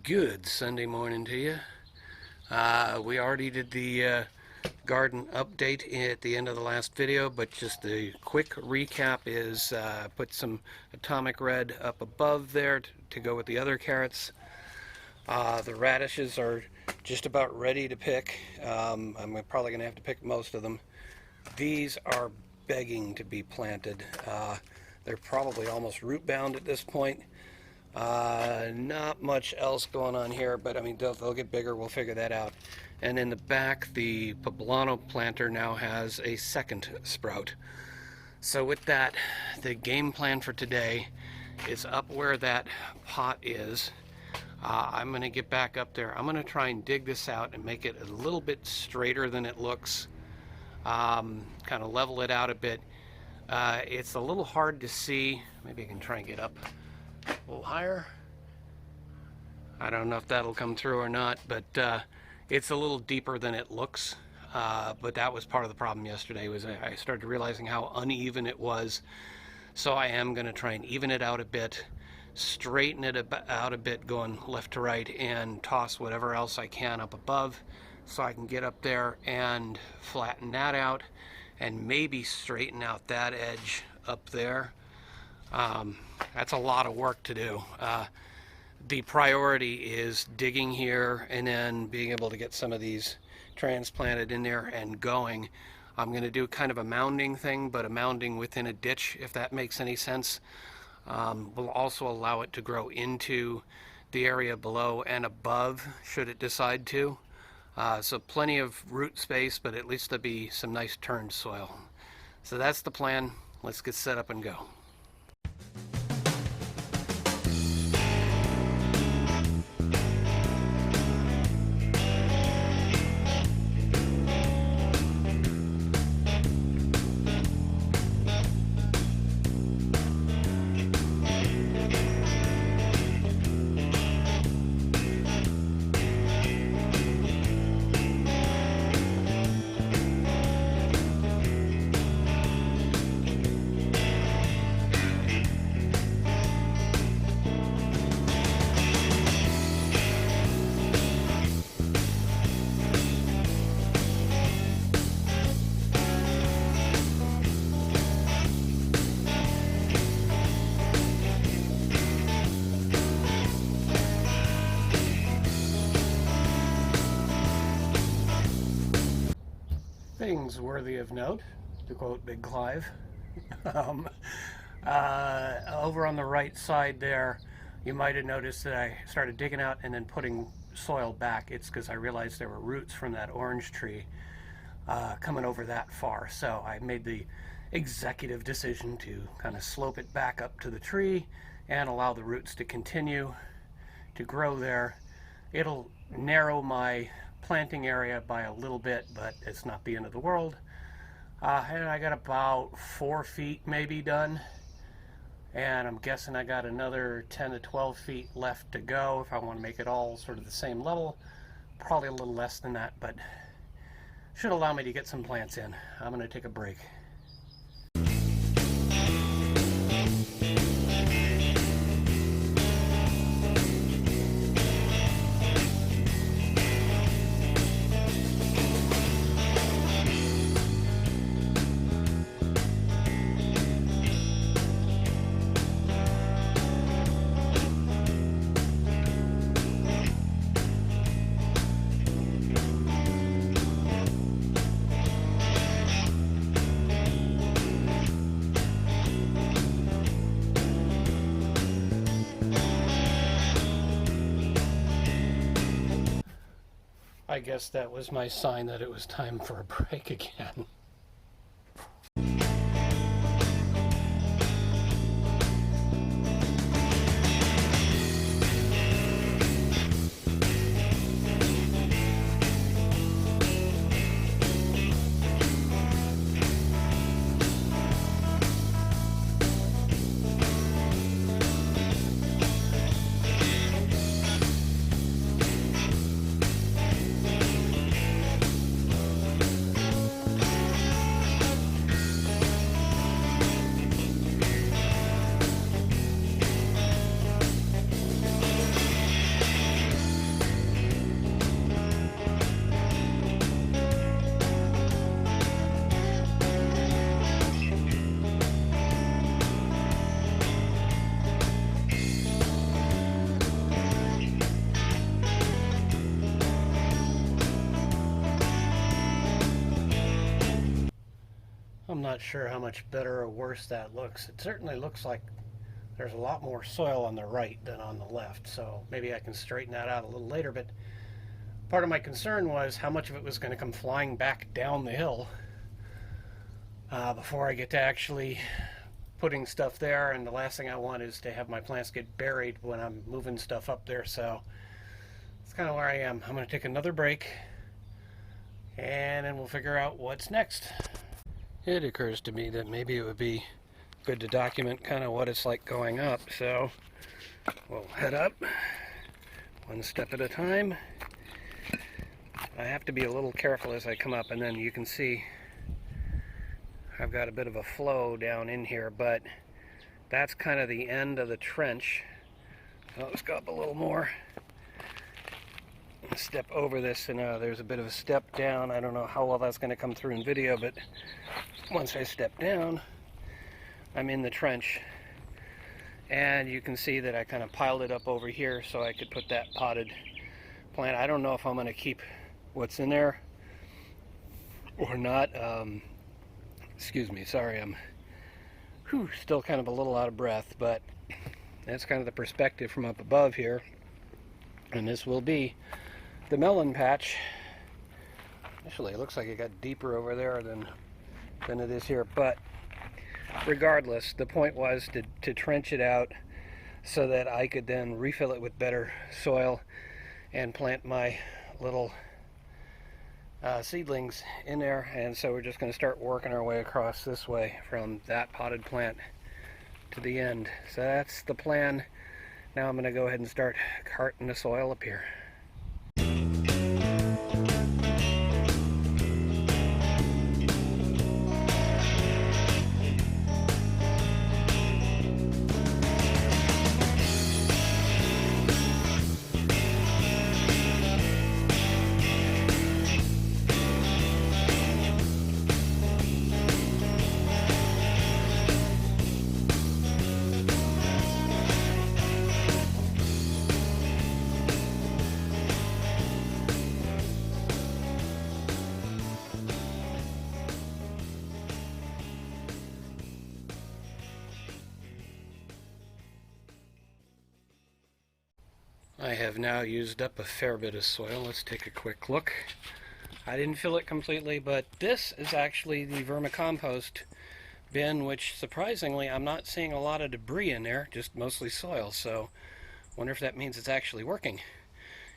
Good Sunday morning to you. We already did the garden update at the end of the last video, but just a quick recap is put some atomic red up above there to go with the other carrots. The radishes are just about ready to pick. I'm probably going to have to pick most of them. These are begging to be planted. They're probably almost root bound at this point. Not much else going on here, but I mean, they'll get bigger. We'll figure that out. And in the back, the poblano planter now has a second sprout. So with that, the game plan for today is up where that pot is. I'm going to get back up there. I'm going to try and dig this out and make it a little bit straighter than it looks. Kind of level it out a bit. It's a little hard to see. Maybe I can try and get up a little higher. I don't know if that'll come through or not, but it's a little deeper than it looks. But that was part of the problem yesterday, was I started realizing how uneven it was. So I am going to try and even it out a bit, straighten it out a bit going left to right, and toss whatever else I can up above so I can get up there and flatten that out and maybe straighten out that edge up there. That's a lot of work to do. The priority is digging here and then being able to get some of these transplanted in there and going. I'm going to do kind of a mounding thing, but a mounding within a ditch, if that makes any sense. Will also allow it to grow into the area below and above, should it decide to. So plenty of root space, but at least there'll be some nice turned soil. So that's the plan. Let's get set up and go. Things worthy of note, to quote Big Clive. Over on the right side there, you might have noticed that I started digging out and then putting soil back. It's because I realized there were roots from that orange tree coming over that far. So I made the executive decision to kind of slope it back up to the tree and allow the roots to continue to grow there. It'll narrow my planting area by a little bit, but it's not the end of the world. And I got about 4 feet maybe done, and I'm guessing I got another 10 to 12 feet left to go if I want to make it all sort of the same level. Probably a little less than that, but should allow me to get some plants in. I'm going to take a break. I guess that was my sign that it was time for a break again. not sure how much better or worse that looks. It certainly looks like there's a lot more soil on the right than on the left, so maybe I can straighten that out a little later. But part of my concern was how much of it was going to come flying back down the hill before I get to actually putting stuff there, and the last thing I want is to have my plants get buried when I'm moving stuff up there. So that's kind of where I am. I'm going to take another break, and then we'll figure out what's next. It occurs to me that maybe it would be good to document kind of what it's like going up, so we'll head up one step at a time. I have to be a little careful as I come up, and then you can see I've got a bit of a flow down in here, but that's kind of the end of the trench. Let's go up a little more. Step over this, and there's a bit of a step down. I don't know how well that's going to come through in video, but once I step down, I'm in the trench, and you can see that I kind of piled it up over here so I could put that potted plant. I don't know if I'm going to keep what's in there or not. Excuse me, sorry, I'm still kind of a little out of breath, but that's kind of the perspective from up above here. And this will be the melon patch. Actually, it looks like it got deeper over there than it is here, but regardless, the point was to trench it out so that I could then refill it with better soil and plant my little seedlings in there. And so we're just going to start working our way across this way from that potted plant to the end. So that's the plan. Now I'm going to go ahead and start carting the soil up here. I have now used up a fair bit of soil. Let's take a quick look. I didn't fill it completely, but this is actually the vermicompost bin, which surprisingly I'm not seeing a lot of debris in there, just mostly soil. So wonder if that means it's actually working.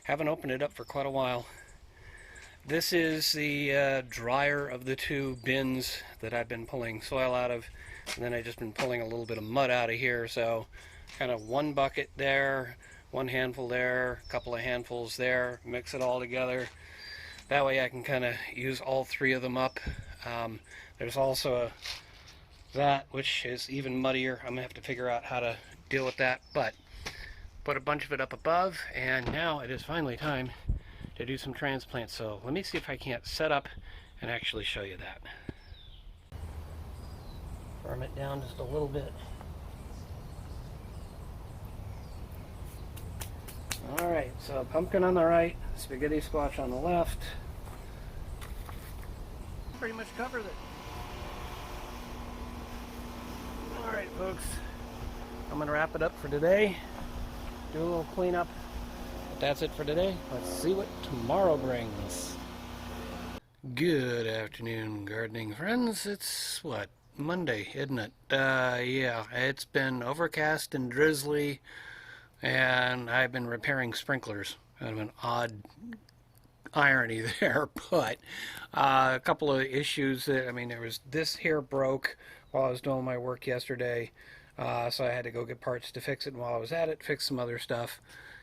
Haven't opened it up for quite a while. This is the drier of the two bins that I've been pulling soil out of, and then I've just been pulling a little bit of mud out of here. So kind of one bucket there, one handful there, a couple of handfuls there, mix it all together. That way I can kind of use all three of them up. There's also that, which is even muddier. I'm going to have to figure out how to deal with that, but put a bunch of it up above, and now it is finally time to do some transplants. So let me see if I can't set up and actually show you that. Firm it down just a little bit. Alright, so pumpkin on the right, spaghetti squash on the left. Pretty much covers it. Alright folks, I'm going to wrap it up for today. Do a little cleanup. But that's it for today. Let's see what tomorrow brings. Good afternoon, gardening friends. It's what? Monday, isn't it? Yeah, it's been overcast and drizzly, and I've been repairing sprinklers. Kind of an odd irony there, but a couple of issues that, there was this here broke while I was doing my work yesterday, so I had to go get parts to fix it, and while I was at it, fix some other stuff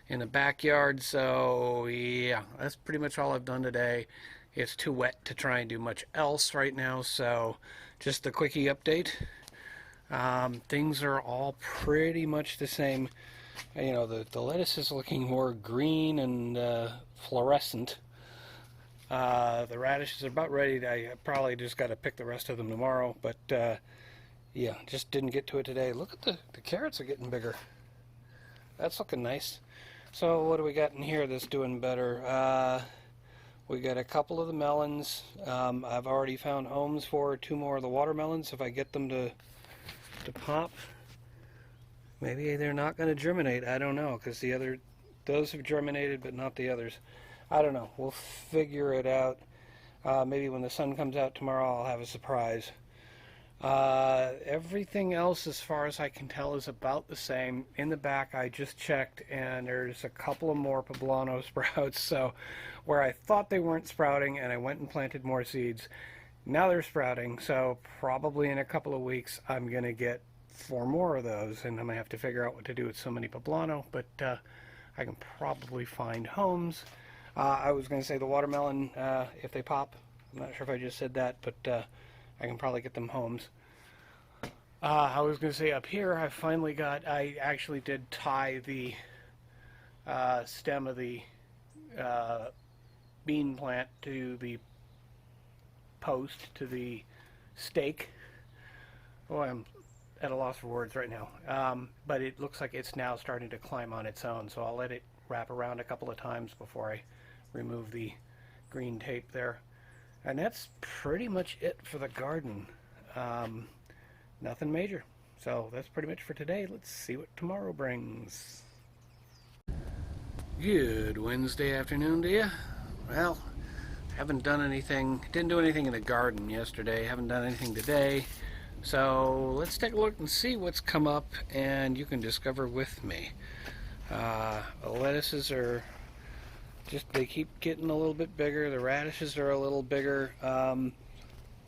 in the backyard. So yeah, that's pretty much all I've done today. It's too wet to try and do much else right now, so just a quickie update. Things are all pretty much the same. The lettuce is looking more green and fluorescent. The radishes are about ready. I probably just got to pick the rest of them tomorrow, but yeah, just didn't get to it today. Look at the carrots are getting bigger. That's looking nice. So what do we got in here that's doing better? We got a couple of the melons. I've already found homes for 2 more of the watermelons if I get them to pop. Maybe they're not going to germinate. I don't know, because those have germinated, but not the others. I don't know. We'll figure it out. Maybe when the sun comes out tomorrow, I'll have a surprise. Everything else, as far as I can tell, is about the same. In the back, I just checked, and there's a couple of more poblano sprouts. So where I thought they weren't sprouting, and I went and planted more seeds, now they're sprouting. So probably in a couple of weeks, I'm going to get 4 more of those, and I'm going to have to figure out what to do with so many poblano, but I can probably find homes. I was going to say the watermelon, if they pop, I'm not sure if I just said that, but I can probably get them homes. I was going to say up here, I actually did tie the stem of the bean plant to the post, to the stake. Oh, I'm at a loss for words right now. But it looks like it's now starting to climb on its own, so I'll let it wrap around a couple of times before I remove the green tape there. And that's pretty much it for the garden. Nothing major. So that's pretty much for today. Let's see what tomorrow brings. Good Wednesday afternoon to you. Well, haven't done anything, didn't do anything in the garden yesterday, haven't done anything today. So let's take a look and see what's come up, and you can discover with me. The lettuces are just, they keep getting a little bit bigger. The radishes are a little bigger.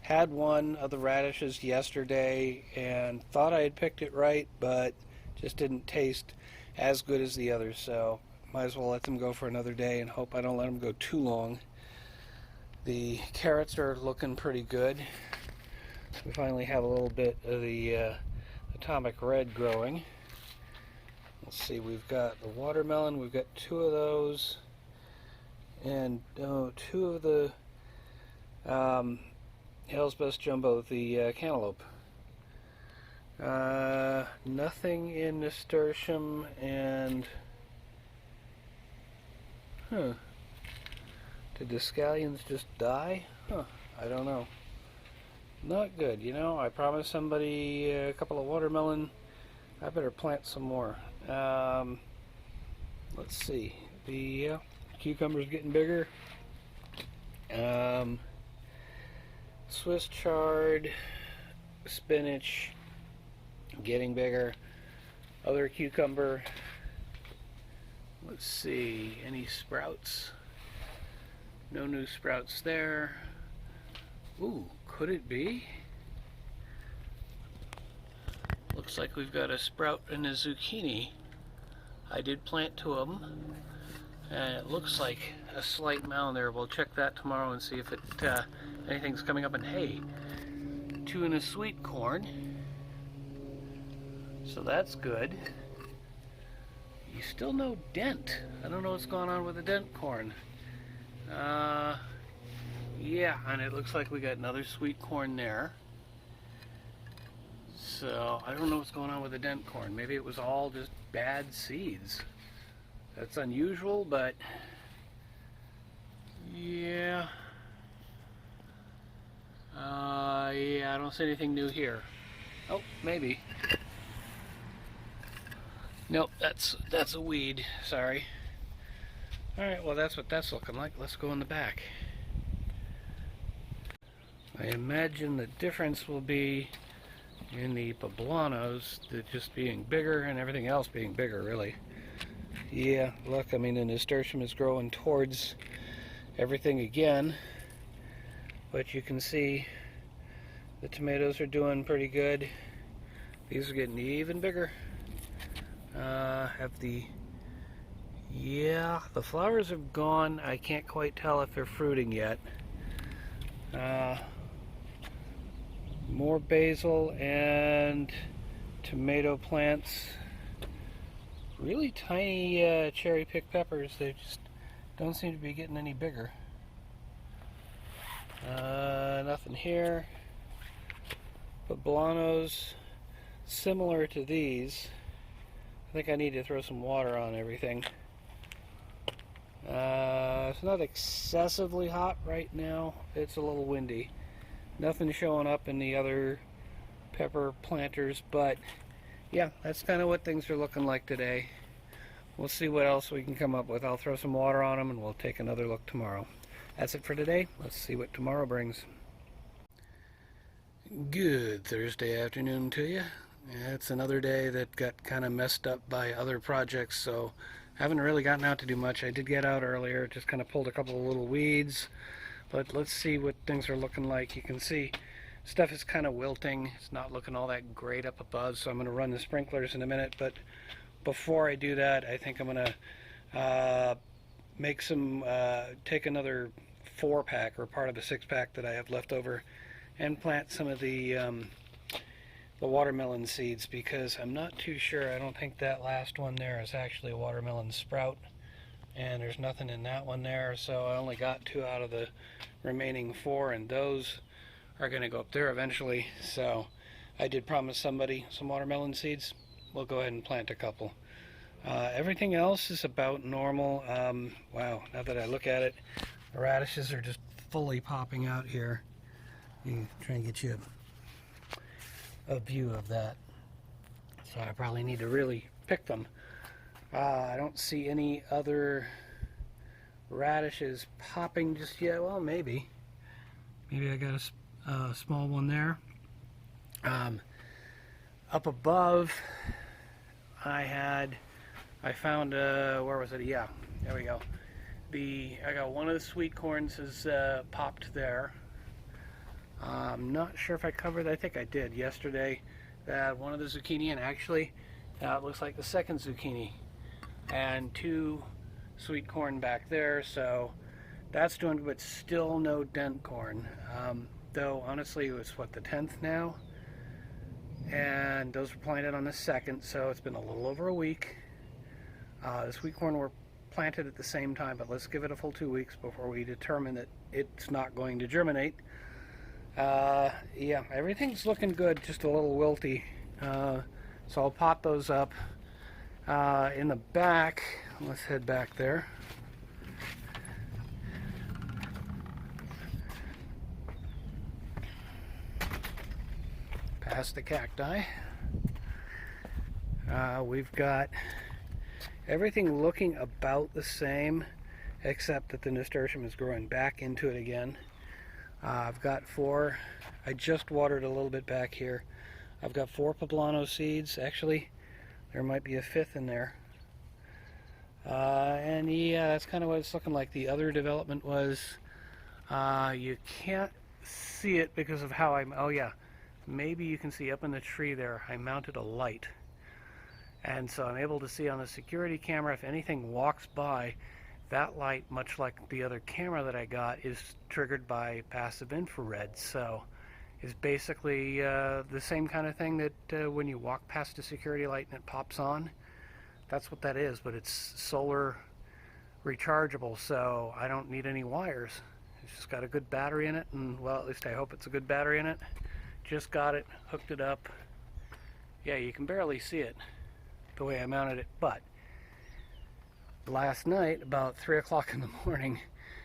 Had one of the radishes yesterday and thought I had picked it right, but just didn't taste as good as the others, so might as well let them go for another day and hope I don't let them go too long. The carrots are looking pretty good. We finally have a little bit of the atomic red growing. Let's see, we've got the watermelon, we've got 2 of those, and 2 of the Hell's Best Jumbo, the cantaloupe. Nothing in nasturtium, and did the scallions just die? I don't know. Not good, you know. I promised somebody a couple of watermelon. I better plant some more. Let's see. The cucumber's getting bigger. Swiss chard, spinach, getting bigger. Other cucumber. Let's see, any sprouts? No new sprouts there. Ooh, could it be? Looks like we've got a sprout and a zucchini. I did plant 2 of them, and it looks like a slight mound there. We'll check that tomorrow and see if it anything's coming up. And hey, 2 in a sweet corn, so that's good. You still no dent. I don't know what's going on with the dent corn. Yeah, and it looks like we got another sweet corn there. So I don't know what's going on with the dent corn. Maybe it was all just bad seeds. That's unusual, but yeah. Yeah, I don't see anything new here. Oh, maybe. Nope, that's a weed. Sorry. All right, well that's what that's looking like. Let's go in the back. I imagine the difference will be in the poblanos, just being bigger and everything else being bigger, really. Yeah, look, I mean, the nasturtium is growing towards everything again, but you can see the tomatoes are doing pretty good. These are getting even bigger. The flowers have gone. I can't quite tell if they're fruiting yet. More basil and tomato plants. Really tiny cherry pick peppers. They just don't seem to be getting any bigger. Nothing here. Poblanos, similar to these. I think I need to throw some water on everything. It's not excessively hot right now. It's a little windy. Nothing showing up in the other pepper planters, but yeah, that's kind of what things are looking like today. We'll see what else we can come up with. I'll throw some water on them and we'll take another look tomorrow. That's it for today. Let's see what tomorrow brings. Good Thursday afternoon to you. Yeah, it's another day that got kind of messed up by other projects, so haven't really gotten out to do much. I did get out earlier, just kind of pulled a couple of little weeds, but let's see what things are looking like. You can see stuff is kind of wilting. It's not looking all that great up above, so I'm going to run the sprinklers in a minute, but before I do that, I think I'm going to make some, take another 4-pack or part of the 6-pack that I have left over and plant some of the watermelon seeds, because I'm not too sure. I don't think that last one there is actually a watermelon sprout, and there's nothing in that one there, so I only got 2 out of the remaining 4, and those are going to go up there eventually. So I did promise somebody some watermelon seeds. We'll go ahead and plant a couple. Everything else is about normal. Wow, now that I look at it, the radishes are just fully popping out here. Try and get you a view of that. So I probably need to really pick them. I don't see any other radishes popping just yet. Well, maybe I got a small one there. Up above, I found where was it? Yeah, there we go. I got one of the sweet corns is popped there. I'm not sure if I covered, I think I did yesterday, that one of the zucchini, and actually it looks like the second zucchini, and 2 sweet corn back there, so that's doing, but still no dent corn. Though honestly it's what, the 10th now, and those were planted on the 2nd, so it's been a little over a week. The sweet corn were planted at the same time, but let's give it a full 2 weeks before we determine that it's not going to germinate. Yeah, everything's looking good, just a little wilty. So I'll pot those up. In the back, let's head back there. Past the cacti. We've got everything looking about the same, except that the nasturtium is growing back into it again. I've got 4, I just watered a little bit back here. I've got 4 poblano seeds. Actually, there might be a 5th in there. And yeah, that's kind of what it's looking like. The other development was, you can't see it because of how oh yeah, maybe you can see up in the tree there, I mounted a light. And so I'm able to see on the security camera if anything walks by. That light, much like the other camera that I got, is triggered by passive infrared. So it's basically the same kind of thing that when you walk past a security light and it pops on. That's what that is, but it's solar rechargeable, so I don't need any wires. It's just got a good battery in it, and well, at least I hope it's a good battery in it. Just got it, hooked it up. Yeah, you can barely see it the way I mounted it, but last night, about 3 o'clock in the morning,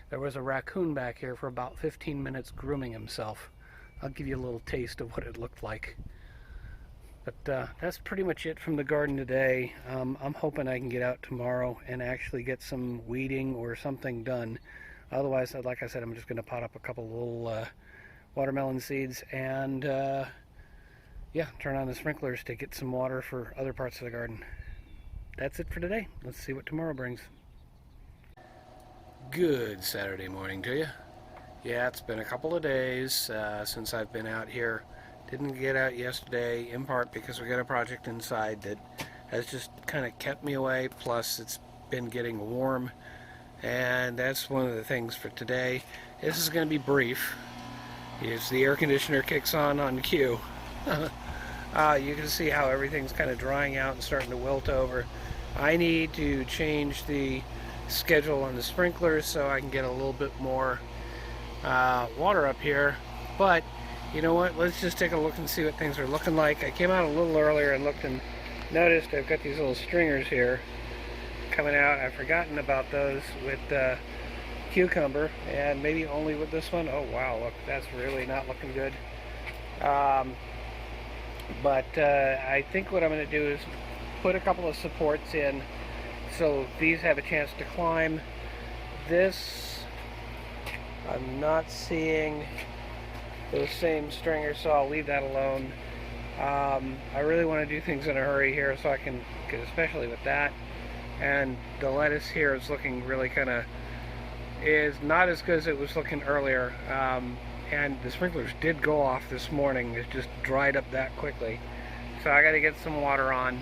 there was a raccoon back here for about 15 minutes grooming himself. I'll give you a little taste of what it looked like. But that's pretty much it from the garden today. I'm hoping I can get out tomorrow and actually get some weeding or something done. Otherwise, like I said, I'm just going to pot up a couple little watermelon seeds and yeah, turn on the sprinklers to get some water for other parts of the garden. That's it for today. Let's see what tomorrow brings. Good Saturday morning to you. Yeah, it's been a couple of days since I've been out here. Didn't get out yesterday, in part because we got a project inside that has just kind of kept me away, plus it's been getting warm, and that's one of the things for today. This is going to be brief. As the air conditioner kicks on cue, you can see how everything's kind of drying out and starting to wilt over. I need to change the schedule on the sprinklers so I can get a little bit more water up here, but you know what, let's just take a look and see what things are looking like. I came out a little earlier and looked and noticed I've got these little stringers here, coming out. I've forgotten about those with cucumber, and maybe only with this one. Oh wow, look, that's really not looking good. But I think what I'm going to do is put a couple of supports in so these have a chance to climb. This, I'm not seeing those same stringers, so I'll leave that alone. I really want to do things in a hurry here, so I can, especially with that. And the lettuce here is looking really is not as good as it was looking earlier. And the sprinklers did go off this morning. It just dried up that quickly. So I got to get some water on.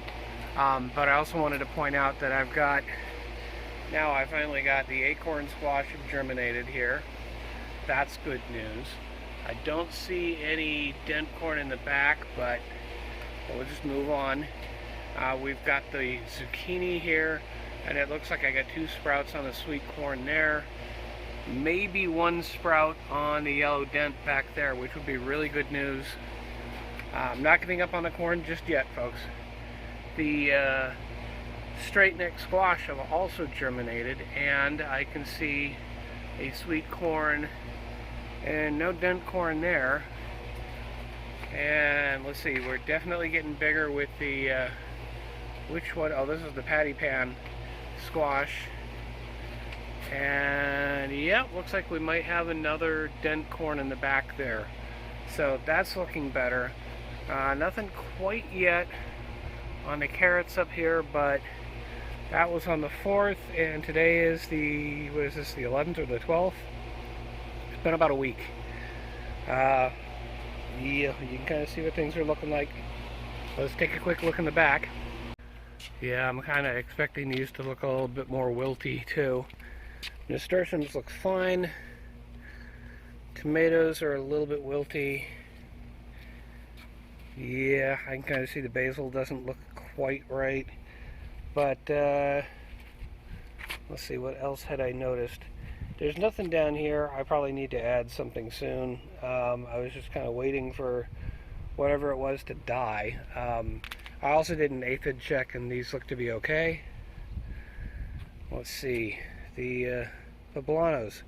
But I also wanted to point out that now I finally got the acorn squash germinated here. That's good news. I don't see any dent corn in the back, but we'll just move on. We've got the zucchini here, and it looks like I got 2 sprouts on the sweet corn there. Maybe 1 sprout on the yellow dent back there, which would be really good news. I'm not giving up on the corn just yet, folks. The straight neck squash have also germinated, and I can see a sweet corn and no dent corn there. And let's see, we're definitely getting bigger with the which one? Oh, this is the patty pan squash. And yeah, looks like we might have another dent corn in the back there. So that's looking better. Nothing quite yet on the carrots up here, but that was on the 4th, and today is the, what is this, the 11th or the 12th? It's been about a week. Yeah, you can kind of see what things are looking like. Let's take a quick look in the back. Yeah, I'm kind of expecting these to look a little bit more wilty too. Nasturtiums looks fine. Tomatoes are a little bit wilty. Yeah, I can kind of see the basil doesn't look quite right. But let's see, what else had I noticed? There's nothing down here. I probably need to add something soon. I was just kind of waiting for whatever it was to die. I also did an aphid check, and these look to be okay. Let's see, the poblanos.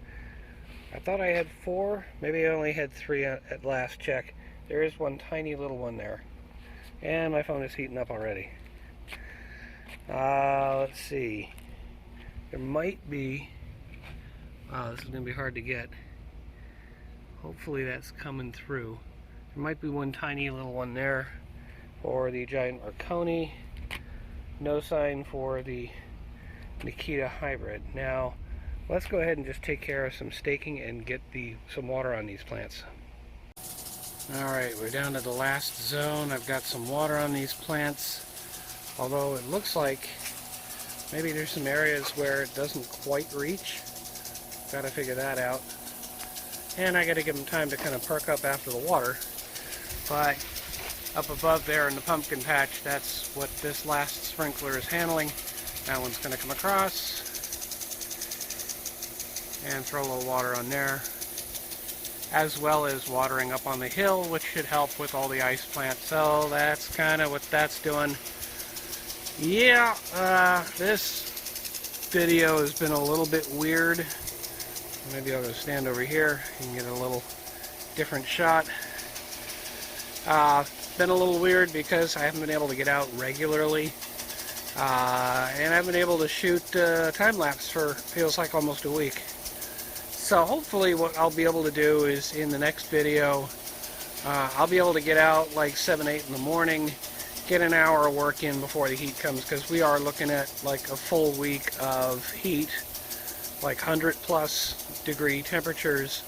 I thought I had 4. Maybe I only had 3 at last check. There is one tiny little one there. And my phone is heating up already. Let's see. There might be... Wow, this is going to be hard to get. Hopefully that's coming through. There might be one tiny little one there for the giant Marconi. No sign for the Nikita hybrid. Now, let's go ahead and just take care of some staking and get some water on these plants. Alright, we're down to the last zone. I've got some water on these plants. Although it looks like maybe there's some areas where it doesn't quite reach. Got to figure that out. And I got to give them time to kind of perk up after the water. But up above there in the pumpkin patch, that's what this last sprinkler is handling. That one's going to come across and throw a little water on there, as well as watering up on the hill, which should help with all the ice plants. So that's kind of what that's doing. Yeah, this video has been a little bit weird. Maybe I'll go stand over here and get a little different shot. Been a little weird because I haven't been able to get out regularly. And I've been able to shoot time-lapse for, feels like, almost a week. So hopefully what I'll be able to do is in the next video, I'll be able to get out like 7, 8 in the morning, get an hour of work in before the heat comes, because we are looking at like a full week of heat, like 100+ degree temperatures.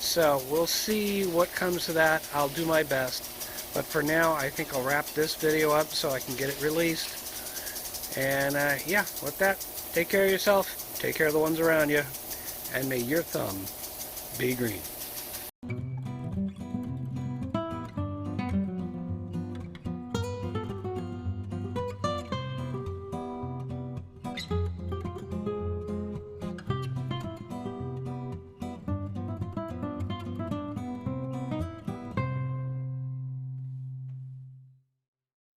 So we'll see what comes to that. I'll do my best. But for now, I think I'll wrap this video up so I can get it released. And yeah, with that, take care of yourself, take care of the ones around you, and may your thumb be green.